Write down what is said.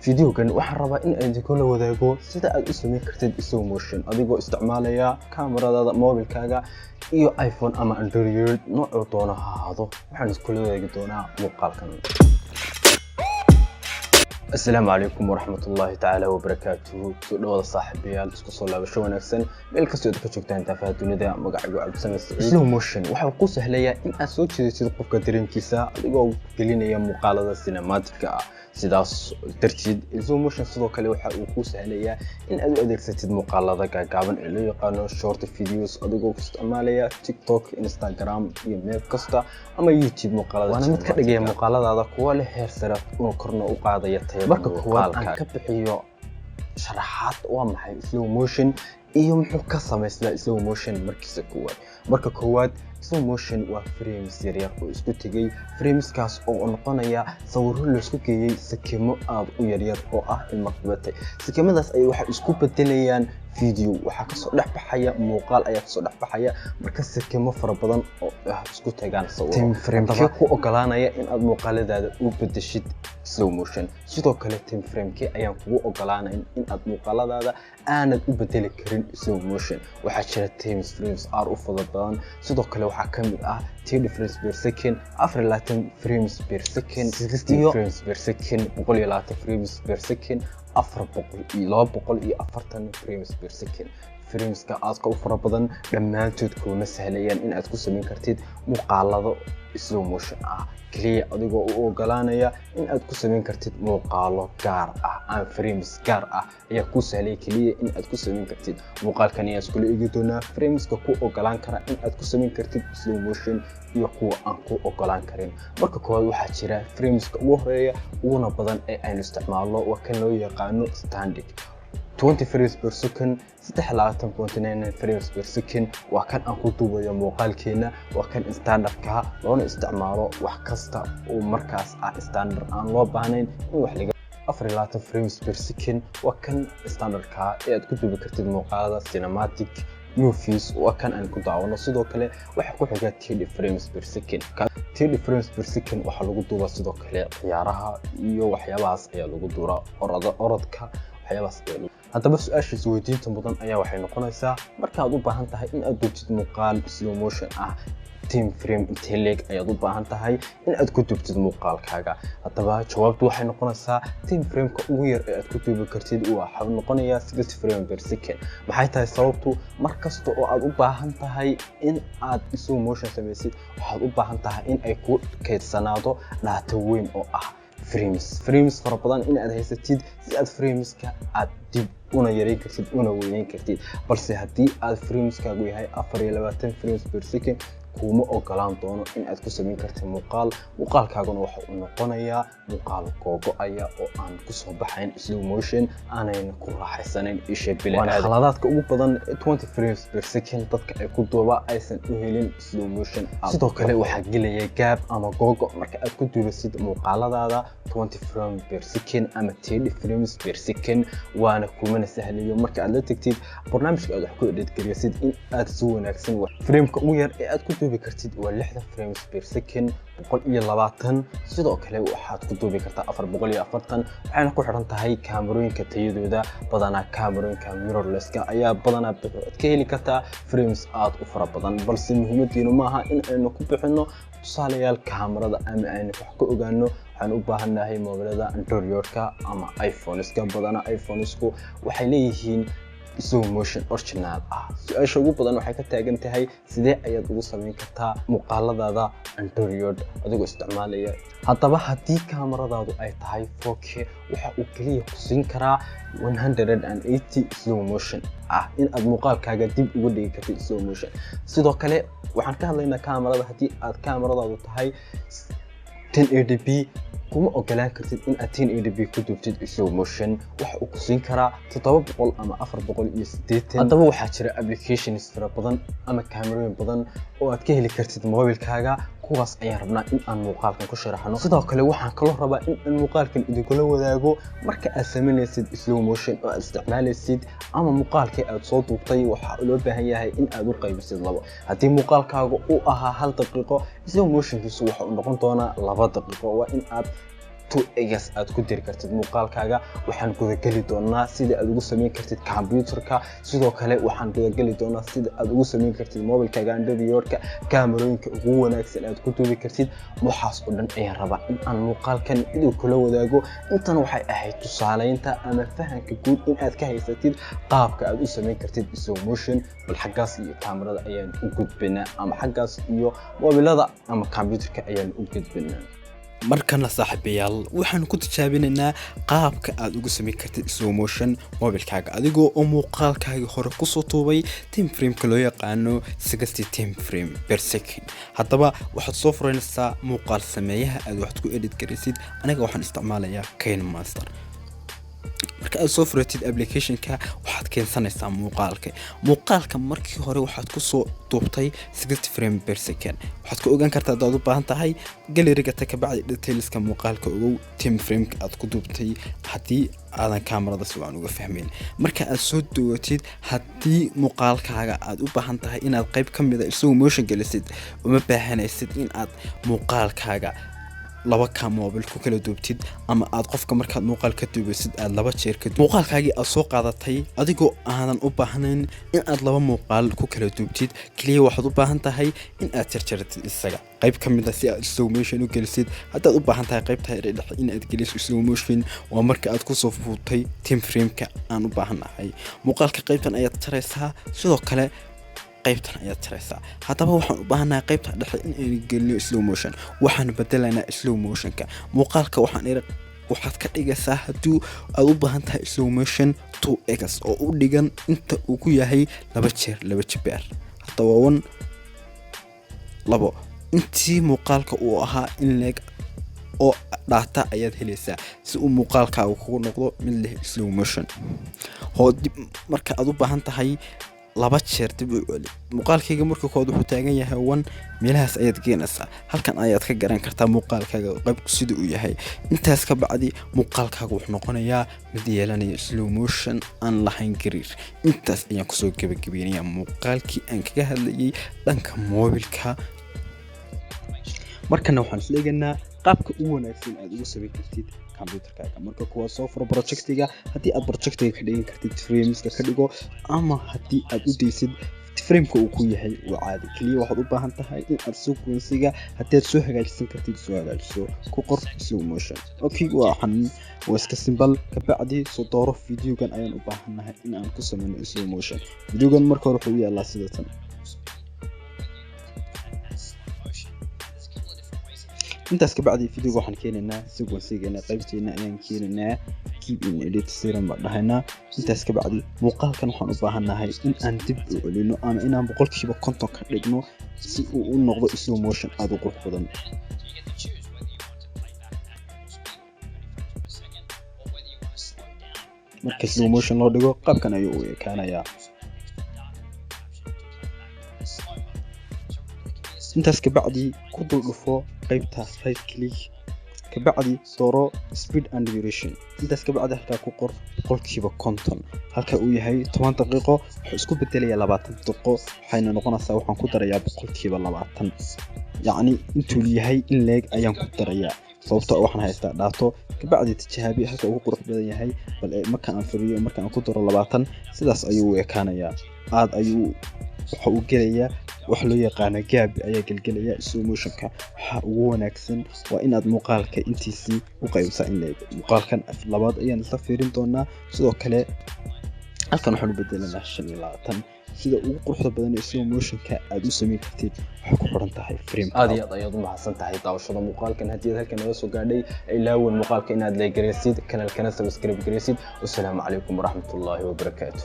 Videogan waxaan rabaa in aan idinla wadaago sida aad u sameyn kartid slow motion adigoo isticmaalaya kamaradaada mobilkaaga iyo iPhone ama Android nooc doona ha ahaado. Waxaan iskula wadaagi doonaa muuqaalkan. السلام عليكم ورحمة الله تعالى وبركاته. دعوة صاحبيال isku soo laabasho wanaagsan meel kasta oo ka joogtaan taafaa dunida magacaygu Cabdi Slow motion waxa uu ku sahlayaa in aad soo jeedisid qofka dareenkiisa adigoo gelinaya muuqaalada cinematic ah. sidaas darteed slow motion sidoo kale waxa uu ku sahlayaa in aad u adeegsatid muuqaalada gaagaaban ee loo yaqaan short videos adigoo isticmaalaya TikTok, Instagram iyo meel kasta ama YouTube muuqaalada. Waana mid ka dhigaya muuqaaladaada kuwa leh heer sare oo korna u qaadaya marka koowaad aan ka bixiyo sharaxaad waa maxay slow motion iyo muxuu ka sameysmaa slow motion marka koowaad slow motion waa frames yar oo isku tagay frameskaas oo noqonaya sawirro la isku geeyay sakimo aad u yar oo ah ilma qabatay sakimadaas ay waxa isku bedelayaan video waxa ka soo dhaxbaxaya muuqaal ayaa ka soo dhaxbaxaya marka sakimo fara badan oo isku tagaan sawirro time frame ku ogolaanaya in aad muuqaaladaada u bedeshid slow motion sidoo kale time frame ayaan kugu ogolaanayn in aad muuqaaladaada aanad u bedeli karin slow motion waxa jira time frames u fudud badan sidoo kale waxa kamid ah 30 frames per second 420 frames per second 60 frames per second 120 frames per second 240 frames per second frameska aadka u fara badan dhammaantood kuma sahlayaan in aad ku sameyn kartid muuqaalado slow motion ah kaliya adigoo u ogolaanaya in aad ku sameyn kartid muuqaalo gaar ah aan frames gaar ah ayaa ku sahlay kaliya in aad ku sameyn kartid muuqaalkan ayaa isku eegi doonaa frameska ku ogolaan kara in aad ku sameyn kartid slow motion iyo kuwa aan ku ogolaan karin. Marka koowaad waxaa jira frameska ugu horeeya uguna badan ee aynu isticmaalno waa kan loo yaqaano standard 20 frames per second 3.9 frames per second waa kan aan ku duubayo muuqaalkeena waa kan standardka loona isticmaalo wax kasta oo markaas ah standard aan loo baahnayn in wax laga 4 frames per second waa kan standardka ee aad ku duubi kartid muuqaalada cinematic movies waa kan aan ku daawano sidoo kale waxa ku xiga 30 frames per second 30 frames per second waxa lagu duubaa sidoo kale ciyaaraha iyo waxyaabahaas ayaa lagu duuraa orodka waxyaabahaas haddaba su'aasha weydiinta mudan ayaa waxay noqonaysaa marka aad u baahan tahay in aad duubtid muuqaal slow motion ah time frame intee leeg ayaad u baahan tahay in aad ku duubtid muuqaalkaaga. haddaba jawaabtu waxay noqonaysaa time frame-ka ugu yar ee aad ku duubi kartid waxa uu noqonayaa 60 frame per second. maxay tahay sababtu markasta oo aad u baahan tahay in aad slow motion sameysid waxaad u baahan tahay in ay ku kaydsanaado data weyn oo ah frames fara badan in aad haysatid si aad frameska aad dib una yareyn kartid una weyneyn kartid balse haddii aad frameskaagu yahay 24 frames per second kuma ogolaan doono in aad ku sameyn kartid muuqaalkaaguna waxa uu noqonayaa muuqaal googo'aya oo aan ku soo baxayn slow motion aanayna ku raaxaysanayn isha bilaa xaaladaadka ugu badan 20 frames per second dadka ay ku duuba aysan u helin slow motion sidoo kale waxa gelaya gap ama googo marka aad ku duubasid muuqaaladaada 20 frames per second ama 30 frames per second waana kuma sahlayo marka aad la tagtid barnaamijka aad wax ku edit gareysid in aad si wanaagsan frame-ka ugu yar ee aad ku duubi kartid waa 60 frames per second 120 sidoo kale waxaad ku duubi kartaa 440 waxayna ku xiran tahay kaamirooyinka tayadooda badanaa kaamirooyinka mirrorless-ka ayaa badanaa ka heli kartaa frames aad u fara badan balse muhiimadiinu maaha in aynu ku bixino tusaalayaal kaamirada ama aynu wax ka ogaano waxaan u baahanahay mobilada Android-ka ama iPhone-ska badanaa iPhone-sku waxay leeyihiin slow motion original ah. su'aasha ugu badan waxay ka taagan tahay sidee ayaad ugu sameyn kartaa muuqaaladaada Android adigoo isticmaalaya. haddaba haddii kaamiradaadu ay tahay 4K waxa uu kaliya ku siin karaa 180 slow motion ah in aad muuqaalkaaga dib ugu dhigi kartid slow motion. sidoo kale waxaan ka hadlaynaa kaamirada haddii aad kaamiradaadu tahay 1080p kuma ogolaan kartid in aad 1080p ku duubtid slow motion waxa uu ku siin karaa 700 ama 480. haddaba waxaa jira applications fara badan ama kaamirooyin badan oo aad ka heli kartid mobilkaaga kuwaas ayaan rabnaa in aan muuqaalkan ku sharaxno. sidoo kale waxaan kaloo rabaa in aan muuqaalkan idinkula wadaago marka aad sameynaysid slow motion oo aad isticmaalaysid ama muuqaalkii aad soo duubtay waxa loo baahan yahay in aad u qaybisid labo. haddii muuqaalkaaga uu ahaa 1 daqiiqo slow motionkiisu waxa uu noqon doonaa 2 daqiiqo waa in aad 2x aad ku diri kartid muuqaalkaaga. waxaan gudageli doonaa sida aad ugu samayn kartid computerka, sidoo kale waxaan gudageli doonaa sida aad ugu samayn kartid mobilkaaga Android-ka kaamirooyinka ugu wanaagsan aad ku duubi kartid. waxaas oo dhan ayaan rabaa in aan muuqaalkan idin kula wadaago. intan waxay ahayd tusaaleynta ama fahanka guud in aad ka haysatid qaabka aad u samayn kartid slow motion. bal xaggaas iyo kaamirada ayaan u gudbinaa, ama xaggaas iyo mobilada ama computerka ayaan u gudbinaa. markana saaxiibayaal waxaan ku tijaabinaynaa qaabka aad ugu samayn kartid slow motion mobilkaaga adigoo oo muuqaalkaaga hore ku soo tuubay time frame-ka loo yaqaano 60 frame per second. haddaba waxaad soo furanaysaa muuqaal sameeyaha aad wax ku edit garaysid. aniga waxaan isticmaalayaa KineMaster. marka aad soo furatid application-ka waxaad keensanaysaa muuqaalka markii hore waxaad ku soo duubtay 60 frame per second. waxaad ku ogaan kartaa hadaad u baahan tahay galeriga ta ka bacdi detailska muuqaalka ogow time frame-ka aad ku duubtay haddii aadan kaamirada si aan uga fahmin. marka aad soo duwatid haddii muuqaalkaaga aad u baahan tahay inaad qayb ka mid ah slow motion gelisid, uma baahanaysid in aad muuqaalkaaga laba ka mobil ku kala duubtid ama aad qofka markaad muuqaal ka duubaysid aad laba jeer ka muuqaalkaagii aad soo qaadatay adigoo aanan u baahnayn in aad laba muuqaal ku kala duubtid. kaliya waxaad u baahan tahay in aad jarjartid isaga qayb ka mid ah si aad slow motion u gelisid. haddaad u baahan tahay qaybta dhexe in aad geliso slow motion waa marka aad ku soo fuutay time frame-ka aan u baahanahay. muuqaalka qaybtan ayaad jaraysaa, sidoo kale qaybtan ayaad jaraysaa. haddaba waxaan u baahanahay qaybta dhexe in aan gelino slow motion. waxaan bedelaynaa slow motion-ka muuqaalka. waxaad ka dhigaysaa haddii aad u baahan tahay slow motion 2x oo u dhigan inta uu ku yahay laba jeer. haddaba 1 2 intii muuqaalka uu ahaa in leeg oo data ayaad helaysaa si uu muuqaalkaaga kugu noqdo mid leh slow motion. marka aad u baahan tahay laba jeer dib u celi muuqaalkayga marka kood wuxuu taagan yahay 1 meelahaas ayaad geenaysaa. halkan ayaad ka garan kartaa muuqaalkaaga qaybku sida uu yahay. intaas ka bacdi muuqaalkaaga wuxuu noqonayaa mid yeelanaya slow motion aan lahayn gariir. intaas ayaan kusoo gabagabeynayaa muuqaalkii aan kaga hadlayay dhanka mobilka. markana waxaan isla eeganaa qaabka ugu wanaagsan aad ugu samayn kartid computerkaaga. marka kuwa soo furo projectiga, haddii aad projectiga ka dhigan kartid frameska ka dhigo, ama haddii aad u deysid frame-ka uu ku yahay waa caadi. kaliya waxaad u baahan tahay in aad sequence-ga haddii aad soo hagaajisan kartid soo hagaajiso ku qor slow motion. okay waa iska simple. ka bacdi soo dooro videogan ayaan u baahanahay in aan ku samayno slow motion. videogan marka hore wuxuu yaalaa sidatan. intaas ka bacdi videoga waxaan keenaynaa sequence-geena qaybteena ayaan keenaynaa keep in edit serum baan dhahaynaa. intaas ka bacdi muuqaalkan waxaan u baahanahay in aan dib u celino ama inaan 50% ka dhigno si uu u noqdo slow motion aad u qurux badan. marka slow motion loo dhigo qaabkan ayuu u ekaanayaa. intaas ka bacdi ku dul dhufo qaybta right click, ka bacdi dooro speed and duration. intaas ka bacdi halka ku qor 50%. halka uu yahay 10 daqiiqo wuxuu isku bedelayaa 20 daqiiqo. waxayna noqonaysaa waxaan ku darayaa 20%. yacni intuu yahay in leeg ayaan ku darayaa sababtoo waxaan haystaa dhaato. ka bacdi tijaabi halka ugu qurux badan yahay, bal marka aan furiyo marka aan ku daro 20 sidaas ayuu u ekaanayaa. aad ayuu waxa uu gelayaa wax loo yaqaan gaab ayaa galgalaya slow motion-ka. waxa ugu wanaagsan waa inaad muuqaalka intiisii u qaybsaa in leeg. muuqaalkan labaad ayaan isla fiirin doonaa. sidoo kale halkan waxaan u bedelanaa 25 sida ugu quruxda badan ee slow motion-ka aad u samayn kartid waxay ku xiran tahay frame. aad iyo aad ayaad u mahadsan tahay daawashada muuqaalkan. haddii aad halkan naga soo gaadhay ilaawan muuqaalka inaad like garaysid, kanaalkana subscribe garaysid. wassalaamu calaykum waraxmatullaahi wabarakaatuh.